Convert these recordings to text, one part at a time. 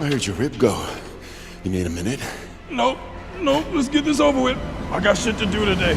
I heard your rib go. You need a minute? Nope, let's get this over with. I got shit to do today.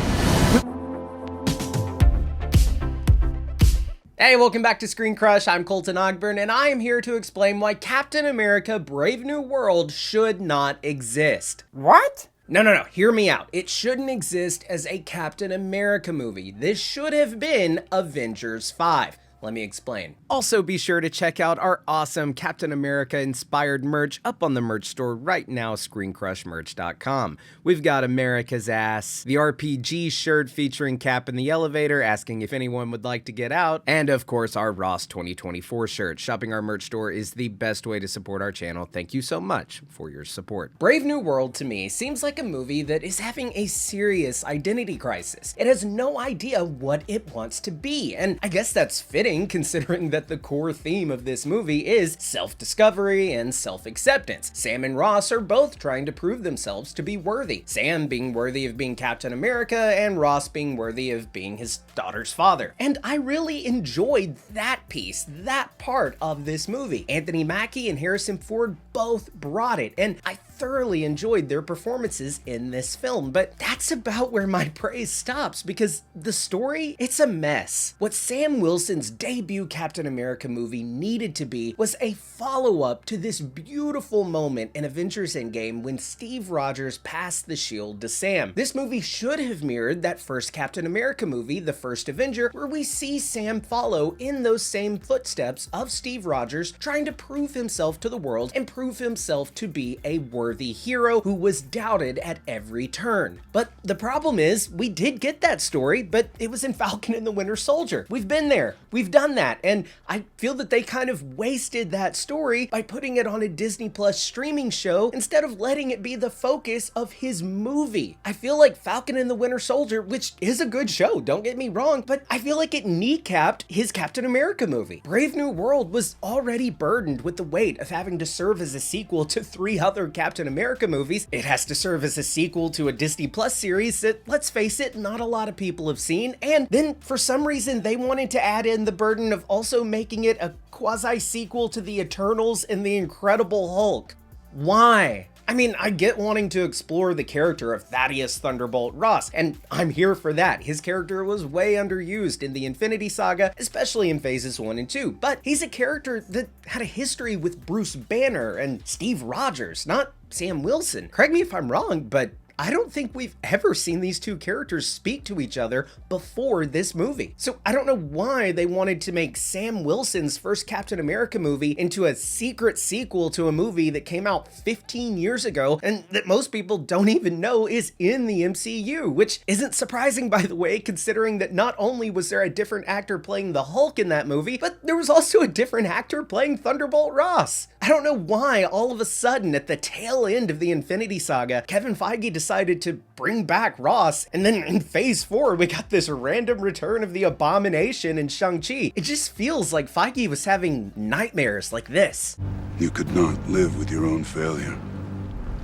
Hey, welcome back to ScreenCrush. I'm Colton Ogburn, and I am here to explain why Captain America Brave New World should not exist. What? No, hear me out. It shouldn't exist as a Captain America movie. This should have been Avengers 5. Let me explain. Also, be sure to check out our awesome Captain America inspired merch up on the merch store right now, ScreenCrushMerch.com. We've got America's Ass, the RPG shirt featuring Cap in the elevator asking if anyone would like to get out, and of course our Ross 2024 shirt. Shopping our merch store is the best way to support our channel. Thank you so much for your support. Brave New World to me seems like a movie that is having a serious identity crisis. It has no idea what it wants to be, and I guess that's fitting considering that the core theme of this movie is self-discovery and self-acceptance. Sam and Ross are both trying to prove themselves to be worthy. Sam being worthy of being Captain America and Ross being worthy of being his daughter's father. And I really enjoyed that piece, that part of this movie. Anthony Mackie and Harrison Ford both brought it, and I thoroughly enjoyed their performances in this film, but that's about where my praise stops because the story, it's a mess. What Sam Wilson's debut Captain America movie needed to be was a follow-up to this beautiful moment in Avengers Endgame when Steve Rogers passed the shield to Sam. This movie should have mirrored that first Captain America movie, The First Avenger, where we see Sam follow in those same footsteps of Steve Rogers, trying to prove himself to the world and prove himself to be a worthy hero who was doubted at every turn. But the problem is, we did get that story, but it was in Falcon and the Winter Soldier. We've been there. We've done that, and I feel that they kind of wasted that story by putting it on a Disney Plus streaming show instead of letting it be the focus of his movie. I feel like Falcon and the Winter Soldier, which is a good show, don't get me wrong, but I feel like it kneecapped his Captain America movie. Brave New World was already burdened with the weight of having to serve as a sequel to 3 other Captain America movies. It has to serve as a sequel to a Disney Plus series that, let's face it, not a lot of people have seen, and then for some reason they wanted to add in the burden of also making it a quasi-sequel to the Eternals and the Incredible Hulk. Why? I mean, I get wanting to explore the character of Thaddeus Thunderbolt Ross, and I'm here for that. His character was way underused in the Infinity Saga, especially in phases 1 and 2, but he's a character that had a history with Bruce Banner and Steve Rogers, not Sam Wilson. Correct me if I'm wrong, but I don't think we've ever seen these two characters speak to each other before this movie. So I don't know why they wanted to make Sam Wilson's first Captain America movie into a secret sequel to a movie that came out 15 years ago and that most people don't even know is in the MCU, which isn't surprising, by the way, considering that not only was there a different actor playing the Hulk in that movie, but there was also a different actor playing Thunderbolt Ross. I don't know why all of a sudden at the tail end of the Infinity Saga, Kevin Feige decided to bring back Ross, and then in phase 4 we got this random return of the Abomination in Shang-Chi. It just feels like Feige was having nightmares like this. You could not live with your own failure.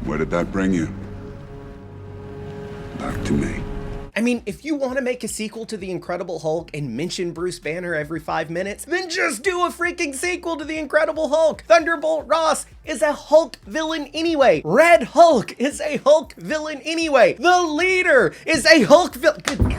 Where did that bring you? Back to me. I mean, if you want to make a sequel to The Incredible Hulk and mention Bruce Banner every 5 minutes, then just do a freaking sequel to The Incredible Hulk. Thunderbolt Ross is a Hulk villain anyway. Red Hulk is a Hulk villain anyway. The Leader is a Hulk villain.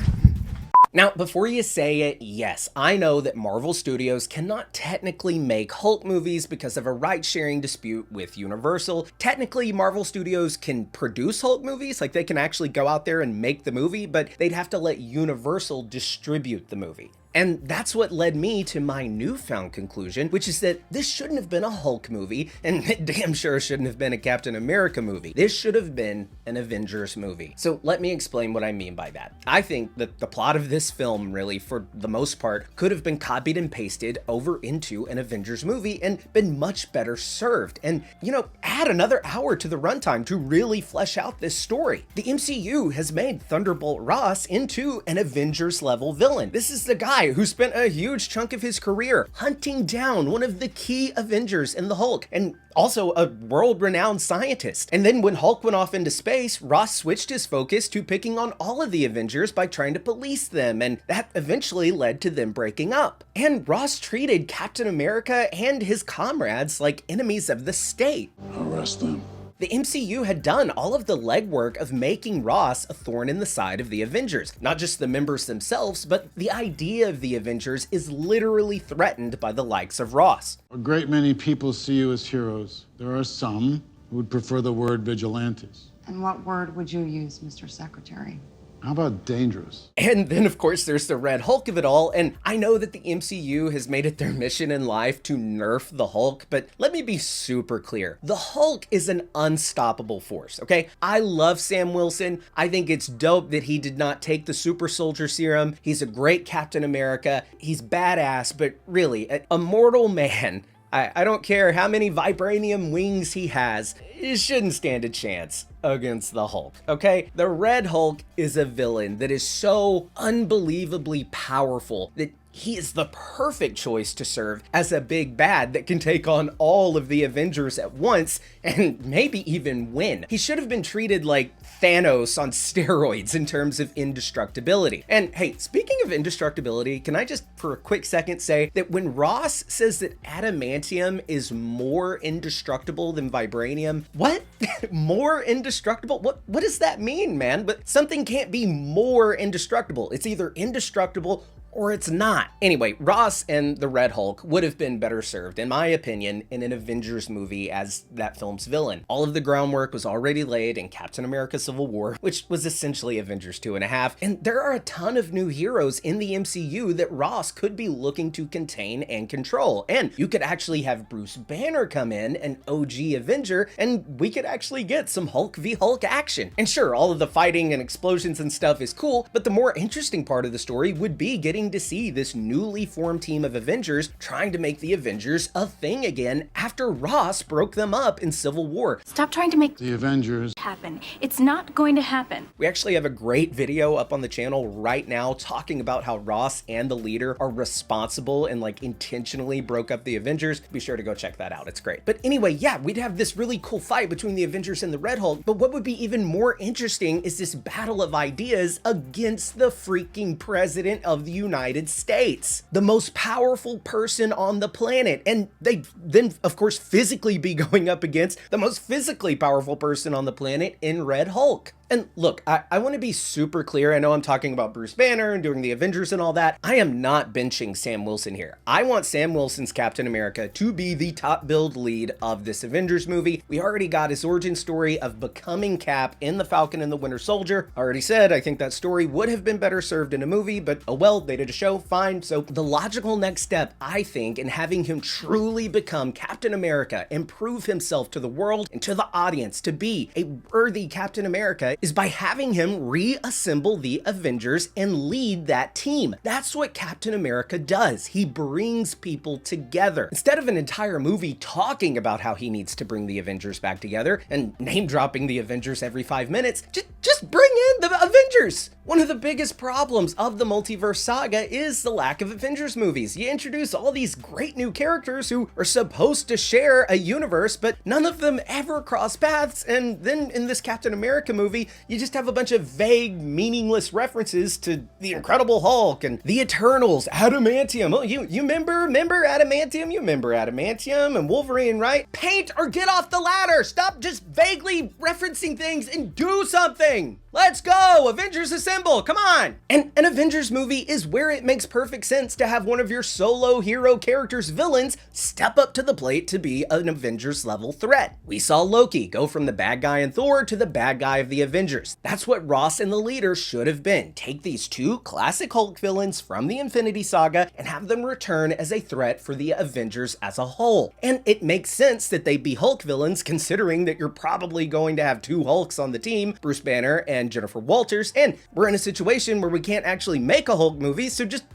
Now, before you say it, yes, I know that Marvel Studios cannot technically make Hulk movies because of a right-sharing dispute with Universal. Technically, Marvel Studios can produce Hulk movies, like they can actually go out there and make the movie, but they'd have to let Universal distribute the movie. And that's what led me to my newfound conclusion, which is that this shouldn't have been a Hulk movie, and it damn sure shouldn't have been a Captain America movie. This should have been an Avengers movie. So let me explain what I mean by that. I think that the plot of this film, really, for the most part, could have been copied and pasted over into an Avengers movie and been much better served. And, you know, add another hour to the runtime to really flesh out this story. The MCU has made Thunderbolt Ross into an Avengers-level villain. This is the guy guy who spent a huge chunk of his career hunting down one of the key Avengers in the Hulk, and also a world-renowned scientist. And then when Hulk went off into space, Ross switched his focus to picking on all of the Avengers by trying to police them, and that eventually led to them breaking up. And Ross treated Captain America and his comrades like enemies of the state. Arrest them. The MCU had done all of the legwork of making Ross a thorn in the side of the Avengers. Not just the members themselves, but the idea of the Avengers is literally threatened by the likes of Ross. A great many people see you as heroes. There are some who would prefer the word vigilantes. And what word would you use, Mr. Secretary? How about dangerous? And then, of course, there's the Red Hulk of it all, and I know that the MCU has made it their mission in life to nerf the Hulk, but let me be super clear. The Hulk is an unstoppable force, okay? I love Sam Wilson. I think it's dope that he did not take the super soldier serum. He's a great Captain America. He's badass, but really, a mortal man, I don't care how many vibranium wings he has, he shouldn't stand a chance against the Hulk, okay? The Red Hulk is a villain that is so unbelievably powerful that he is the perfect choice to serve as a big bad that can take on all of the Avengers at once and maybe even win. He should have been treated like Thanos on steroids in terms of indestructibility. And hey, speaking of indestructibility, can I just for a quick second say that when Ross says that adamantium is more indestructible than vibranium, what? More indestructible? What does that mean, man? But something can't be more indestructible. It's either indestructible or it's not. Anyway, Ross and the Red Hulk would have been better served, in my opinion, in an Avengers movie as that film's villain. All of the groundwork was already laid in Captain America Civil War, which was essentially Avengers 2.5, and there are a ton of new heroes in the MCU that Ross could be looking to contain and control. And you could actually have Bruce Banner come in, an OG Avenger, and we could actually get some Hulk v Hulk action. And sure, all of the fighting and explosions and stuff is cool, but the more interesting part of the story would be getting to see this newly formed team of Avengers trying to make the Avengers a thing again after Ross broke them up in Civil War. Stop trying to make The Avengers happen. It's not going to happen. We actually have a great video up on the channel right now talking about how Ross and the leader are responsible and like intentionally broke up the Avengers. Be sure to go check that out. It's great. But anyway, yeah, we'd have this really cool fight between the Avengers and the Red Hulk. But what would be even more interesting is this battle of ideas against the freaking president of the United States, the most powerful person on the planet. And they then, of course, physically be going up against the most physically powerful person on the planet in Red Hulk. And look, I want to be super clear. I know I'm talking about Bruce Banner and doing the Avengers and all that. I am not benching Sam Wilson here. I want Sam Wilson's Captain America to be the top billed lead of this Avengers movie. We already got his origin story of becoming Cap in The Falcon and the Winter Soldier. I already said I think that story would have been better served in a movie, but oh well, they did a show, fine. So the logical next step, I think, in having him truly become Captain America and prove himself to the world and to the audience to be a worthy Captain America is by having him reassemble the Avengers and lead that team. That's what Captain America does. He brings people together. Instead of an entire movie talking about how he needs to bring the Avengers back together and name dropping the Avengers every 5 minutes, just bring in the Avengers. One of the biggest problems of the multiverse saga is the lack of Avengers movies. You introduce all these great new characters who are supposed to share a universe, but none of them ever cross paths, and then in this Captain America movie, you just have a bunch of vague, meaningless references to the Incredible Hulk and the Eternals, Adamantium. Oh, you remember Adamantium? You remember Adamantium and Wolverine, right? Paint or get off the ladder! Stop just vaguely referencing things and do something! Let's go! Avengers assemble! Come on! And an Avengers movie is where it makes perfect sense to have one of your solo hero characters' villains step up to the plate to be an Avengers-level threat. We saw Loki go from the bad guy in Thor to the bad guy of the Avengers. That's what Ross and the leader should have been. Take these two classic Hulk villains from the Infinity Saga and have them return as a threat for the Avengers as a whole. And it makes sense that they be Hulk villains considering that you're probably going to have two Hulks on the team, Bruce Banner and Jennifer Walters, and we're in a situation where we can't actually make a Hulk movie, so just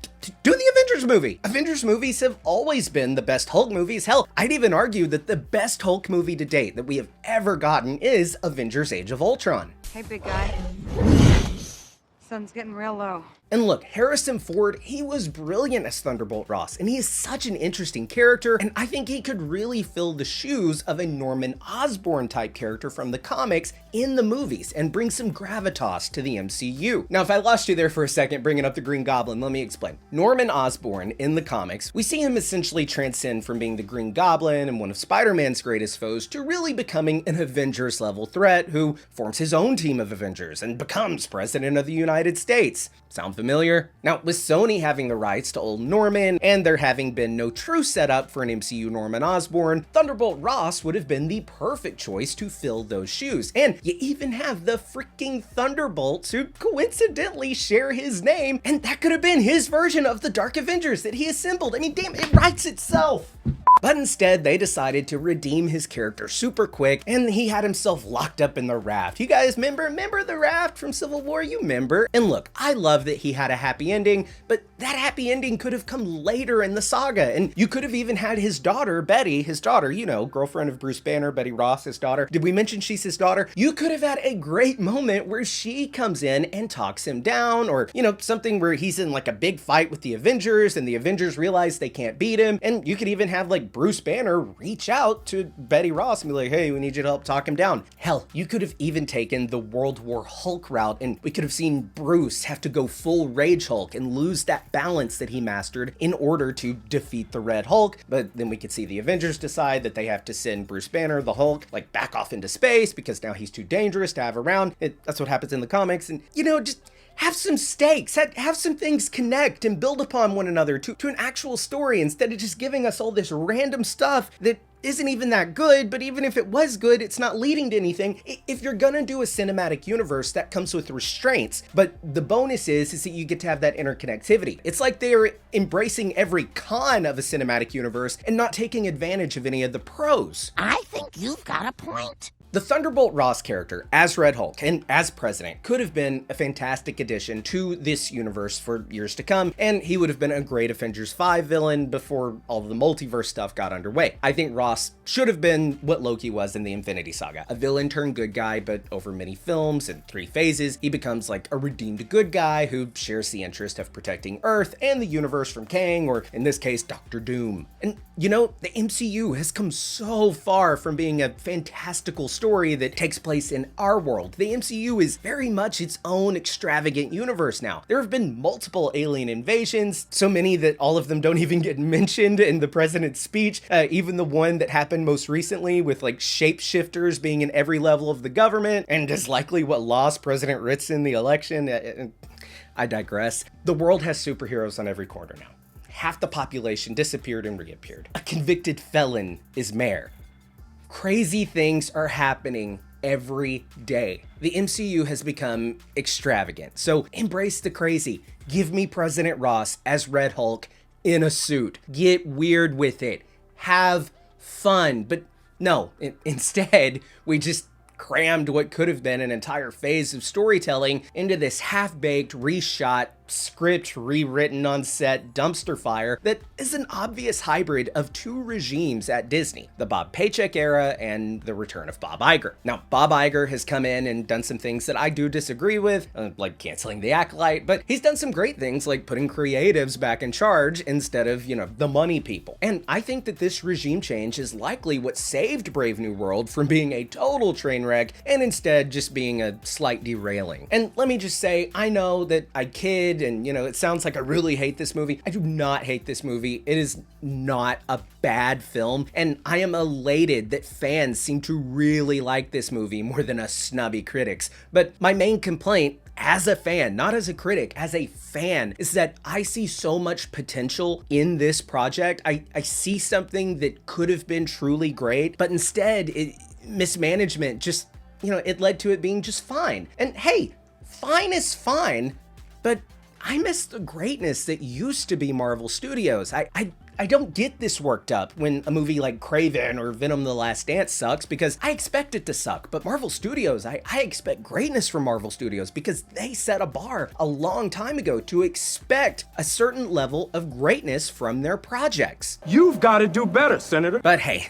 do the Avengers movie. Avengers movies have always been the best Hulk movies. Hell, I'd even argue that the best Hulk movie to date that we have ever gotten is Avengers Age of Ultron. Hey, big guy. Sun's getting real low. And look, Harrison Ford, he was brilliant as Thunderbolt Ross, and he is such an interesting character, and I think he could really fill the shoes of a Norman Osborn type character from the comics in the movies and bring some gravitas to the MCU. Now, if I lost you there for a second bringing up the Green Goblin, let me explain. Norman Osborn in the comics, we see him essentially transcend from being the Green Goblin and one of Spider-Man's greatest foes to really becoming an Avengers-level threat who forms his own team of Avengers and becomes President of the United States. Sound familiar? Now, with Sony having the rights to old Norman and there having been no true setup for an MCU Norman Osborn, Thunderbolt Ross would have been the perfect choice to fill those shoes. And you even have the freaking Thunderbolts who coincidentally share his name, and that could have been his version of the Dark Avengers that he assembled. I mean, damn, it writes itself. But instead, they decided to redeem his character super quick, and he had himself locked up in the raft. You guys remember the raft from Civil War? You remember? And look, I love that he had a happy ending, but that happy ending could have come later in the saga, and you could have even had his daughter, Betty, his daughter, you know, girlfriend of Bruce Banner, Betty Ross, his daughter. Did we mention she's his daughter? You could have had a great moment where she comes in and talks him down, or, you know, something where he's in like a big fight with the Avengers, and the Avengers realize they can't beat him, and you could even have like Bruce Banner reach out to Betty Ross and be like, hey, we need you to help talk him down. Hell, you could have even taken the World War Hulk route, and we could have seen Bruce have to go full Rage Hulk and lose that balance that he mastered in order to defeat the Red Hulk. But then we could see the Avengers decide that they have to send Bruce Banner, the Hulk, like back off into space because now he's too dangerous to have around. That's what happens in the comics. And, you know, just have some stakes, have some things connect and build upon one another to an actual story instead of just giving us all this random stuff that isn't even that good, but even if it was good, it's not leading to anything. If you're gonna do a cinematic universe, that comes with restraints, but the bonus is that you get to have that interconnectivity. It's like they're embracing every con of a cinematic universe and not taking advantage of any of the pros. I think you've got a point. The Thunderbolt Ross character as Red Hulk and as President could have been a fantastic addition to this universe for years to come, and he would have been a great Avengers 5 villain before all of the multiverse stuff got underway. I think Ross should have been what Loki was in the Infinity Saga, a villain turned good guy, but over many films and 3 phases, he becomes like a redeemed good guy who shares the interest of protecting Earth and the universe from Kang, or in this case, Doctor Doom. And you know, the MCU has come so far from being a fantastical story that takes place in our world. The MCU is very much its own extravagant universe now. There have been multiple alien invasions, so many that all of them don't even get mentioned in the president's speech, even the one that happened most recently with like shapeshifters being in every level of the government, and is likely what lost President Ritson the election. I digress. The world has superheroes on every corner now. Half the population disappeared and reappeared. A convicted felon is mayor. Crazy things are happening every day. The MCU has become extravagant, so embrace the crazy. Give me President Ross as Red Hulk in a suit. Get weird with it. Have fun. But no, instead, we just crammed what could have been an entire phase of storytelling into this half-baked, reshot, script rewritten on set dumpster fire that is an obvious hybrid of 2 regimes at Disney, the Bob Paycheck era and the return of Bob Iger. Now, Bob Iger has come in and done some things that I do disagree with, like canceling the Acolyte, but he's done some great things like putting creatives back in charge instead of, you know, the money people. And I think that this regime change is likely what saved Brave New World from being a total train wreck and instead just being a slight derailing. And let me just say, I know that I kid and, you know, it sounds like I really hate this movie. I do not hate this movie. It is not a bad film, and I am elated that fans seem to really like this movie more than us snubby critics. But my main complaint as a fan, not as a critic, as a fan, is that I see so much potential in this project. I see something that could have been truly great, but instead, mismanagement just, you know, it led to it being just fine. And hey, fine is fine, but I miss the greatness that used to be Marvel Studios. I don't get this worked up when a movie like Kraven or Venom the Last Dance sucks, because I expect it to suck. But Marvel Studios, I expect greatness from Marvel Studios because they set a bar a long time ago to expect a certain level of greatness from their projects. You've got to do better, Senator. But hey,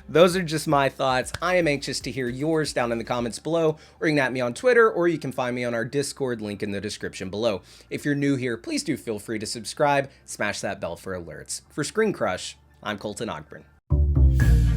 Those are just my thoughts. I am anxious to hear yours down in the comments below, or you can at me on Twitter, or you can find me on our Discord, link in the description below. If you're new here, please do feel free to subscribe, smash that bell for alerts. For ScreenCrush, I'm Colton Ogburn.